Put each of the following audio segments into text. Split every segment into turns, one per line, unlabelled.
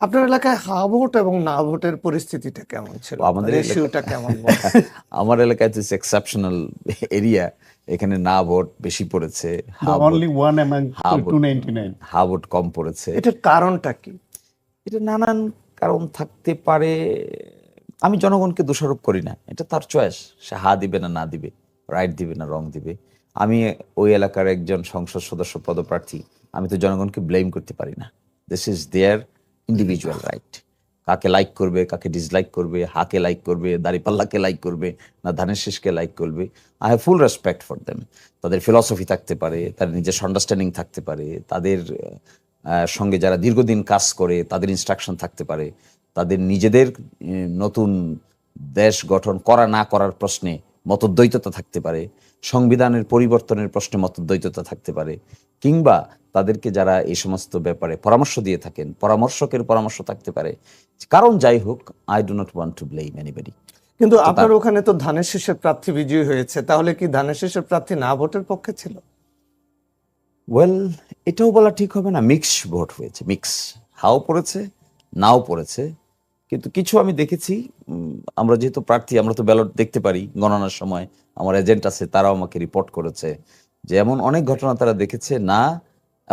আপনার এলাকায় হা ভোট এবং না ভোটের পরিস্থিতিটা কেমন ছিল?
আমাদের
রেশিওটা কেমন?
আমার এলাকায় তো এক্সেপশনাল এরিয়া, এখানে না ভোট বেশি পড়েছে,
The only one among
হা ভোট
299.
হা ভোট কম পড়েছে।
এটার কারণটা কি?
এটা নানান কারণ থাকতে পারে, আমি জনগণকে দোষারোপ করি না, এটা তার চয়েস, সে হা দিবে না দিবে, রাইট দিবে না রং দিবে। আমি ওই এলাকার একজন সংসদ সদস্য পদপ্রার্থী, আমি তো জনগণকে ব্লেম করতে পারি না। This is there individual right. কাকে লাইক করবে, কাকে ডিসলাইক করবে, হাকে লাইক করবে, দাড়িপাল্লাকে লাইক করবে, না ধানের শীষকে লাইক করবে, I have full respect for them. তাদের ফিলসফি থাকতে পারে, তাদের নিজস্ব আন্ডারস্ট্যান্ডিং থাকতে পারে, তাদের সঙ্গে যারা দীর্ঘদিন কাজ করে তাদের ইনস্ট্রাকশন থাকতে পারে, তাদের নিজেদের নতুন দেশ গঠন করা না করার প্রশ্নে মতদ্বৈততা থাকতে পারে, সংবিধানের পরিবর্তনের প্রশ্নে মতদ্বৈততা থাকতে পারে, কিংবা তাদেরকে যারা এই সমস্ত ব্যাপারে পরামর্শ দিয়ে থাকেন পরামর্শকের পরামর্শ থাকতে পারে। কারণ যাই হোক, I do not want to blame anybody.
কিন্তু আপনার ওখানে তো ধানের শীষের প্রার্থী বিজয়ী হয়েছে, তাহলে কি ধানের শীষের প্রার্থী না ভোটের পক্ষে ছিল?
ওয়েল, এটাও বলা ঠিক হবে না, মিক্স ভোট হয়েছে, মিক্স, হাও পড়েছে নাও পড়েছে। কিন্তু কিছু আমি দেখেছি, আমরা যেহেতু প্রার্থী, আমরা তো ব্যালট দেখতে পারি গণনার সময়, আমার এজেন্ট আছে, তারাও আমাকে রিপোর্ট করেছে যে এমন অনেক ঘটনা তারা দেখেছে, না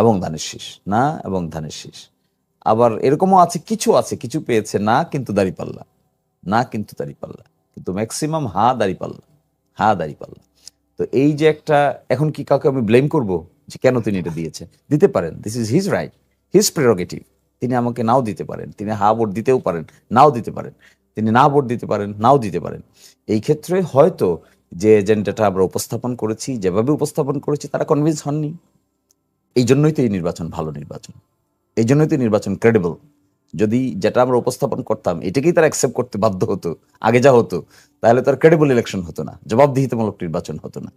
এবং ধানের শীষ, না এবং ধানের শীষ। আবার এরকমও আছে, কিছু পেয়েছে না কিন্তু দাঁড়িপাল্লা, না কিন্তু দাঁড়িপাল্লা, কিন্তু ম্যাক্সিমাম হা দাঁড়িপাল্লা, হা দাঁড়িপাল্লা। তো এই যে একটা, এখন কি কাউকে আমি ব্লেম করব যে কেন তিনি এটা দিয়েছেন? দিতে পারেন, this is his right, his prerogative. তিনি আমাকে নাও দিতে পারেন, তিনি হা ভোট দিতেও পারেন, নাও দিতে পারেন, তিনি না ভোট দিতে পারেন, নাও দিতে পারেন। এই ক্ষেত্রে হয়তো যে এজেন্ডাটা আমরা উপস্থাপন করেছি, যেভাবে উপস্থাপন করেছি, তারা কনভিন্স হননি। এই জন্যই তো এই নির্বাচন ভালো নির্বাচন, এই জন্যই তো নির্বাচন ক্রেডিবল। যদি যেটা আমরা উপস্থাপন করতাম এটাকেই তারা অ্যাকসেপ্ট করতে বাধ্য হতো, আগে যা হতো, তাহলে তার ক্রেডিবল ইলেকশন হতো না, জবাবদিহিতামূলক নির্বাচন হতো না।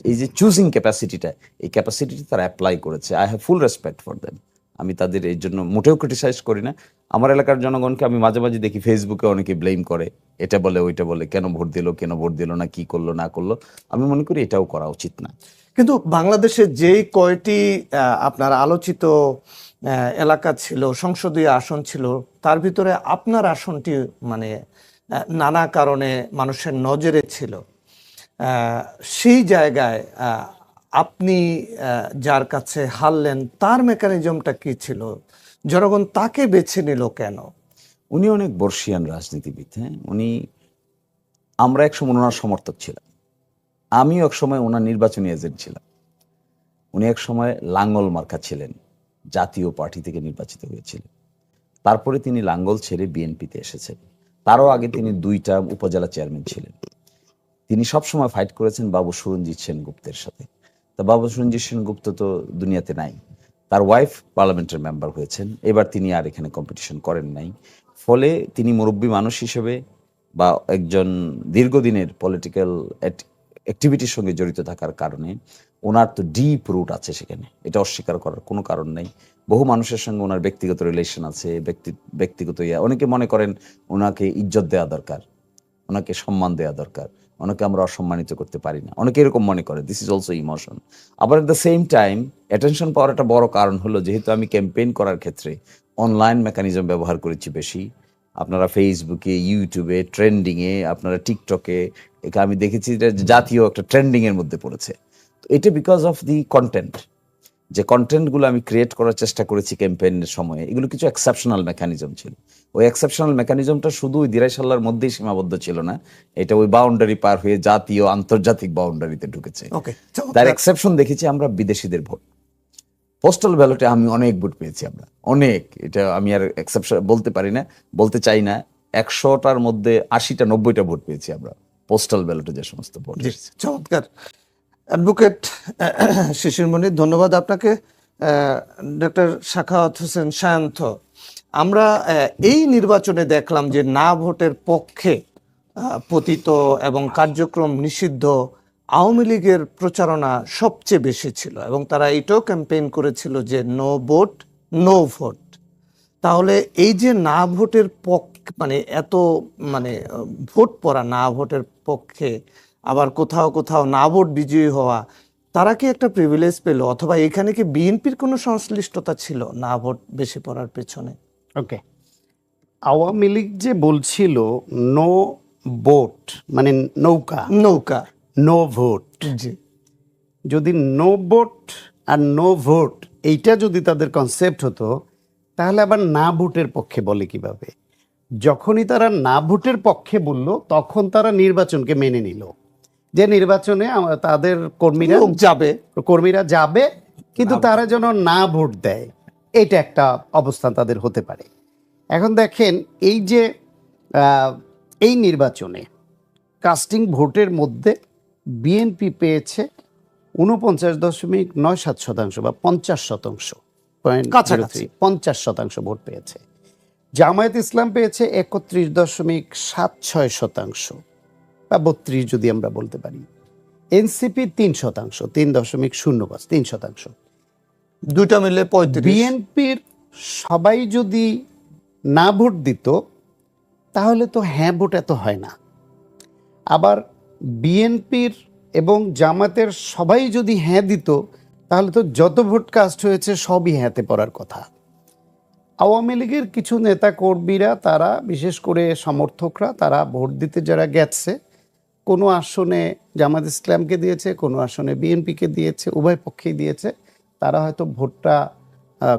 এই যে চুজিং ক্যাপাসিটিটা, এই ক্যাপাসিটিটা তারা অ্যাপ্লাই করেছে। I have full respect for them. আমি তাদের এই জন্য মোটেও ক্রিটিসাইজ করি না। আমার এলাকার জনগণকে আমি মাঝে মাঝে দেখি ফেসবুকে অনেকে ব্লেম করে, এটা বলে ওইটা বলে, কেন ভোট দিল না, কি করলো না করলো। আমি মনে করি এটাও করা উচিত না।
কিন্তু বাংলাদেশে যেই কয়টি আপনার আলোচিত এলাকা ছিল, সংসদীয় আসন ছিল, তার ভিতরে আপনার আসনটি মানে নানা কারণে মানুষের নজরে ছিল। সেই জায়গায় আপনি যার কাছে হারলেন, তার মেকানিজমটা কি ছিল? জনগণ তাকে বেছে নিল কেন?
উনি অনেক বর্ষিয়ান রাজনীতিবিদ। হ্যাঁ, আমরা একসময় ওনার সমর্থক ছিলাম, আমিও একসময় ওনার নির্বাচনী এজেন্ট ছিলাম। উনি একসময় লাঙ্গল মার্কা ছিলেন, জাতীয় পার্টি থেকে নির্বাচিত হয়েছিলেন। তারপরে তিনি লাঙ্গল ছেড়ে বিএনপিতে এসেছেন। তারও আগে তিনি 2টা উপজেলা চেয়ারম্যান ছিলেন। তিনি সবসময় ফাইট করেছেন বাবু সুরঞ্জিত সেনগুপ্তের সাথে। তা বাবু সুরঞ্জিত সেনগুপ্ত তো দুনিয়াতে নাই। তার ওয়াইফ পার্লামেন্টের মেম্বার হয়েছেন, এবার তিনি আর এখানে কম্পিটিশন করেন নাই। ফলে তিনি মুরব্বী মানুষ হিসেবে বা একজন দীর্ঘদিনের পলিটিক্যাল অ্যাক্টিভিটির সঙ্গে জড়িত থাকার কারণে ওনার তো ডিপ রুট আছে সেখানে, এটা অস্বীকার করার কোনো কারণ নেই। বহু মানুষের সঙ্গে ওনার ব্যক্তিগত রিলেশন আছে, ব্যক্তিগত অনেকে মনে করেন ওনাকে ইজ্জত দেওয়া দরকার, ওনাকে সম্মান দেওয়া দরকার, ওনাকে আমরা অসম্মানিত করতে পারি না, অনেকে এরকম মনে করে। This is also emotion. আবার at the same time attention পাওয়ার একটা বড় কারণ হলো, যেহেতু আমি ক্যাম্পেইন করার ক্ষেত্রে অনলাইন মেকানিজম ব্যবহার করেছি বেশি। আপনারা ফেসবুকে, ইউটিউবে, ট্রেন্ডিংয়ে, আপনারা টিকটকে, এটা আমি দেখেছি এটা জাতীয় একটা ট্রেন্ডিংয়ের মধ্যে পড়েছে। তো এটা বিকজ অফ দি কন্টেন্ট, যে কন্টেন্টগুলো আমি ক্রিয়েট করার চেষ্টা করেছি ক্যাম্পেইনের সময়ে, এগুলো কিছু এক্সেপশনাল মেকানিজম ছিল। ওই এক্সেপশনাল মেকানিজমটা শুধু ওই দিরাইশাল্লার মধ্যেই সীমাবদ্ধ ছিল না, এটা ওই বাউন্ডারি পার হয়ে জাতীয় আন্তর্জাতিক বাউন্ডারিতে ঢুকেছে। তার এক্সেপশন দেখেছি আমরা বিদেশিদের ভোট। পোস্টাল ব্যালটে আমি অনেক ভোট পেয়েছি, আমরা অনেক, এটা আমি আর এক্সেপশন বলতে পারি না, বলতে চাই না। 100টার মধ্যে 80টা 90টা ভোট পেয়েছি আমরা পোস্টাল ব্যালটে, যে সমস্ত ভোট।
চমৎকার। অ্যাডভোকেট শিশির মনির, ধন্যবাদ আপনাকে। ডক্টর সাখাওয়াত হোসেন সায়ন্ত, আমরা এই নির্বাচনে দেখলাম যে না ভোটের পক্ষে পতিত এবং কার্যক্রম নিষিদ্ধ আওয়ামী লীগের প্রচারণা সবচেয়ে বেশি ছিল, এবং তারা এটাও ক্যাম্পেইন করেছিল যে নো ভোট নো ভোট। তাহলে এই যে না ভোটের পক্ষে, মানে এত মানে ভোট পড়া না ভোটের পক্ষে, আবার কোথাও কোথাও না ভোট বিজয়ী হওয়া, তারা কি একটা প্রিভিলেজ পেল, অথবা এখানে কি বিএনপির কোনো সংশ্লিষ্টতা ছিল না ভোট বেশি পড়ার পেছনে?
ওকে, আওয়ামী লীগ যে বলছিল নো ভোট মানে নৌকা,
নৌকা।
নো ভোট,
জি।
যদি নো ভোট আর নো ভোট এইটা যদি তাদের কনসেপ্ট হতো, তাহলে আবার না ভোটের পক্ষে বলে কিভাবে? যখনই তারা না ভোটের পক্ষে বলল, তখন তারা নির্বাচনকে মেনে নিল, যে নির্বাচনে তাদের
লোক যাবে।
কর্মীরা যাবে, কিন্তু তারা যেন না ভোট দেয়, এটা একটা অবস্থান তাদের হতে পারে। এখন দেখেন, এই যে এই নির্বাচনে কাস্টিং ভোটের মধ্যে বিএনপি পেয়েছে 49.97% বা 50%,
কাছাকাছি।
50% ভোট পেয়েছে। জামায়াত ইসলাম পেয়েছে 31.76% বা 32 যদি আমরা বলতে পারি। এনসিপি 3%, 3.05, 3%।
দুইটা মিলে 35।
বিএনপির সবাই যদি না ভোট দিত, তাহলে তো হ্যাঁ ভোট এত হয় না। আবার বিএনপির এবং জামাতের সবাই যদি হ্যাঁ দিত, তাহলে তো যত ভোট কাস্ট হয়েছে সবই হ্যাঁতে পড়ার কথা। আওয়ামী লীগের কিছু নেতা কর্মীরা, তারা বিশেষ করে সমর্থকরা, তারা ভোট দিতে যারা গেছে, কোনো আসনে জামাত ইসলামকে দিয়েছে, কোনো আসনে বিএনপিকে দিয়েছে, উভয় পক্ষেই দিয়েছে। তারা হয়তো ভোটটা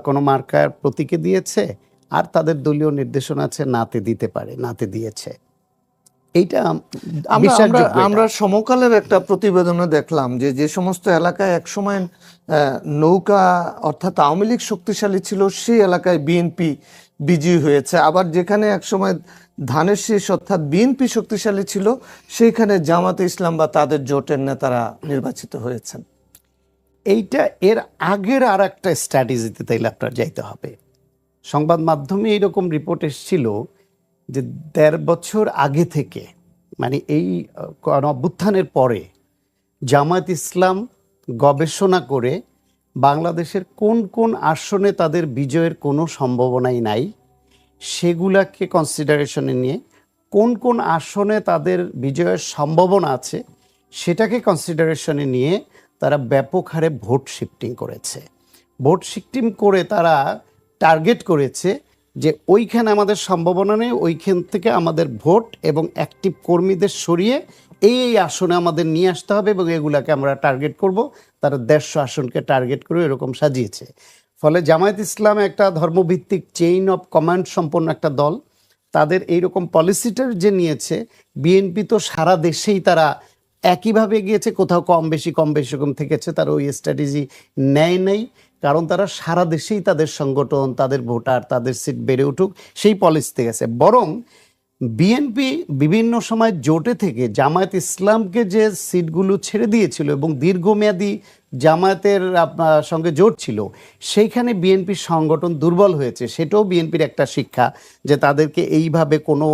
কোনো মার্কার প্রতীকে দিয়েছে, আর তাদের দলীয় নির্দেশনা আছে নাতে দিতে পারে, নাতে দিয়েছে। এইটা বিশ্বাসযোগ্য।
আমরা সমকালের একটা প্রতিবেদনে দেখলাম যে যে সমস্ত এলাকায় একসময় নৌকা অর্থাৎ আওয়ামী লীগ শক্তিশালী ছিল, সেই এলাকায় বিএনপি বিজয়ী হয়েছে। আবার যেখানে একসময় ধানের শীষ অর্থাৎ বিএনপি শক্তিশালী ছিল, সেইখানে জামাতে ইসলাম বা তাদের জোটের নেতারা নির্বাচিত হয়েছেন।
এইটা এর আগের আর একটা স্ট্র্যাটেজিতে তাইলে আপনার যাইতে হবে। সংবাদ মাধ্যমে এইরকম রিপোর্ট এসেছিল যে ১.৫ বছর আগে থেকে, মানে এই অভ্যুত্থানের পরে জামায়াত ইসলাম গবেষণা করে বাংলাদেশের কোন কোন আসনে তাদের বিজয়ের কোনো সম্ভাবনাই নাই, সেগুলাকে কনসিডারেশনে নিয়ে কোন কোন আসনে তাদের বিজয়ের সম্ভাবনা আছে সেটাকে কনসিডারেশনে নিয়ে তারা ব্যাপক হারে ভোট শিফটিং করেছে। ভোট শিফটিং করে তারা টার্গেট করেছে যে ওইখানে আমাদের সম্ভাবনা নেই, ওইখান থেকে আমাদের ভোট এবং অ্যাক্টিভ কর্মীদের সরিয়ে এই আসনে আমাদের নিয়ে আসতে হবে এবং এগুলাকে আমরা টার্গেট করব। তারা 150 আসনকে টার্গেট করে এরকম সাজিয়েছে। ফলে জামায়াত ইসলাম একটা ধর্মভিত্তিক চেইন অফ কমান্ড সম্পন্ন একটা দল, তাদের এইরকম পলিসিটার যে নিয়েছে। বিএনপি তো সারা দেশেই তারা একইভাবে গিয়েছে, কোথাও কম বেশি কম থেকেছে, তারা ওই স্ট্র্যাটেজি নেয় নাই, কারণ তারা সারা দেশেই তাদের সংগঠন, তাদের ভোটার, তাদের সিট বেড়ে উঠুক সেই পলিসিতে গেছে। বরং বিএনপি বিভিন্ন সময় জোটে থেকে জামায়াত ইসলামকে যে সিটগুলো ছেড়ে দিয়েছিল এবং দীর্ঘমেয়াদী জামায়াতের সঙ্গে জোট ছিল, সেইখানে বিএনপির সংগঠন দুর্বল হয়েছে। সেটাও বিএনপির একটা শিক্ষা যে তাদেরকে এইভাবে কোনো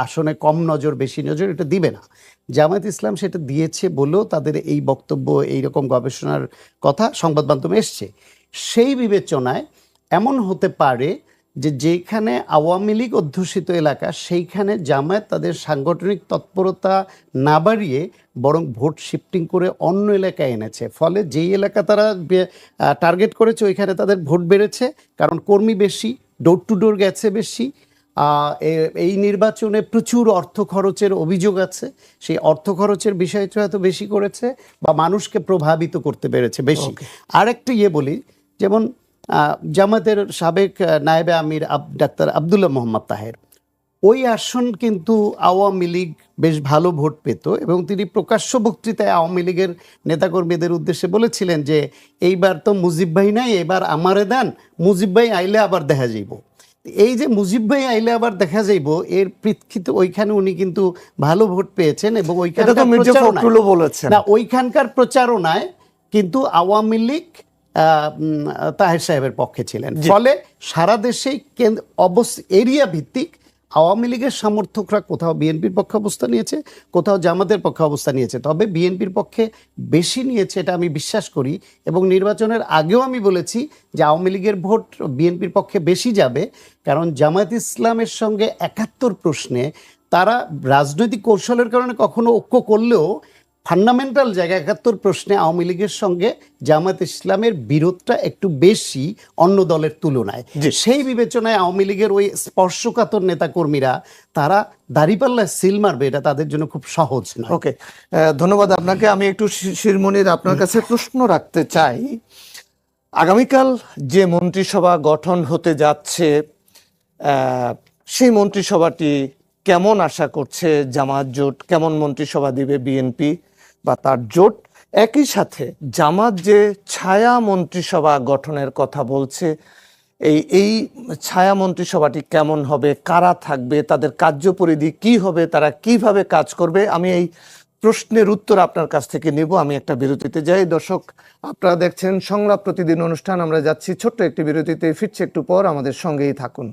আসনে কম নজর বেশি নজর এটা দিবে না। জামায়াত ইসলাম সেটা দিয়েছে বলেও তাদের এই বক্তব্য, এইরকম গবেষণার কথা সংবাদ মাধ্যমে এসছে। সেই বিবেচনায় এমন হতে পারে যে যেখানে আওয়ামী লীগ অধ্যুষিত এলাকা, সেইখানে জামায়াত তাদের সাংগঠনিক তৎপরতা না বাড়িয়ে বরং ভোট শিফটিং করে অন্য এলাকায় এনেছে। ফলে যেই এলাকা তারা টার্গেট করেছে ওইখানে তাদের ভোট বেড়েছে, কারণ কর্মী বেশি, ডোর টু ডোর গেছে বেশি। এই নির্বাচনে প্রচুর অর্থ খরচের অভিযোগ আছে, সেই অর্থ খরচের বিষয়টা হয়তো বেশি করেছে বা মানুষকে প্রভাবিত করতে পেরেছে বেশি। আরেকটা বলি, যেমন জামাতের সাবেক নায়েবে আমির ডাক্তার আবদুল্লাহ মোহাম্মদ তাহের, ওই আসন কিন্তু আওয়ামী লীগ বেশ ভালো ভোট পেত এবং তিনি প্রকাশ্য বক্তৃতায় আওয়ামী লীগের নেতাকর্মীদের উদ্দেশ্যে বলেছিলেন যে এইবার তো মুজিব ভাই নাই, এবার আমারে দেন, মুজিব ভাই আইলে আবার দেখা যাইব। এই যে মুজিব ভাই আইলে আবার দেখা যাইব, এর প্রেক্ষিতে ওইখানে উনি কিন্তু ভালো ভোট পেয়েছেন এবং ওইখানকার প্রচারণায় কিন্তু আওয়ামী লীগ তাহের সাহেবের পক্ষে ছিলেন। ফলে সারা দেশেই এরিয়া ভিত্তিক আওয়ামী লীগের সমর্থকরা কোথাও বিএনপির পক্ষে অবস্থান নিয়েছে, কোথাও জামাতের পক্ষে অবস্থান নিয়েছে। তবে বিএনপির পক্ষে বেশি নিয়েছে এটা আমি বিশ্বাস করি, এবং নির্বাচনের আগেও আমি বলেছি যে আওয়ামী লীগের ভোট বিএনপির পক্ষে বেশি যাবে, কারণ জামায়াত ইসলামের সঙ্গে ৭১ প্রশ্নে তারা রাজনৈতিক কৌশলের কারণে কখনো ঐক্য করলেও ফান্ডামেন্টাল জায়গা ৭১ প্রশ্নে আওয়ামী লীগের সঙ্গে জামায়াত ইসলামের বিরোধটা একটু বেশি অন্য দলের তুলনায়।
জি।
সেই বিবেচনায় আওয়ামী লীগের ওই স্পর্শকাতর নেতাকর্মীরা তারা দাঁড়িপাল্লায় সিল মারবে, এটা তাদের জন্য খুব সহজ নয়।
ওকে, ধন্যবাদ আপনাকে। আমি একটু শিরমনির আপনার কাছে প্রশ্ন রাখতে চাই। আগামীকাল যে মন্ত্রিসভা গঠন হতে যাচ্ছে, সেই মন্ত্রিসভাটি কেমন আশা করছে জামাত জোট, কেমন মন্ত্রিসভা দিবে বিএনপি বা তার জোট? একই সাথে জামাত যে ছায়া মন্ত্রিসভা গঠনের কথা বলছে, এই ছায়া মন্ত্রিসভাটি কেমন হবে, কারা থাকবে, তাদের কার্যপরিধি কি হবে, তারা কিভাবে কাজ করবে, আমি এই প্রশ্নের উত্তর আপনার কাছ থেকে নিব। আমি একটা বিরতিতে যাই। দর্শক, আপনারা দেখছেন সংলাপ প্রতিদিন অনুষ্ঠান। আমরা যাচ্ছি ছোট্ট একটি বিরতিতে, ফিরছি একটু পর, আমাদের সঙ্গেই থাকুন।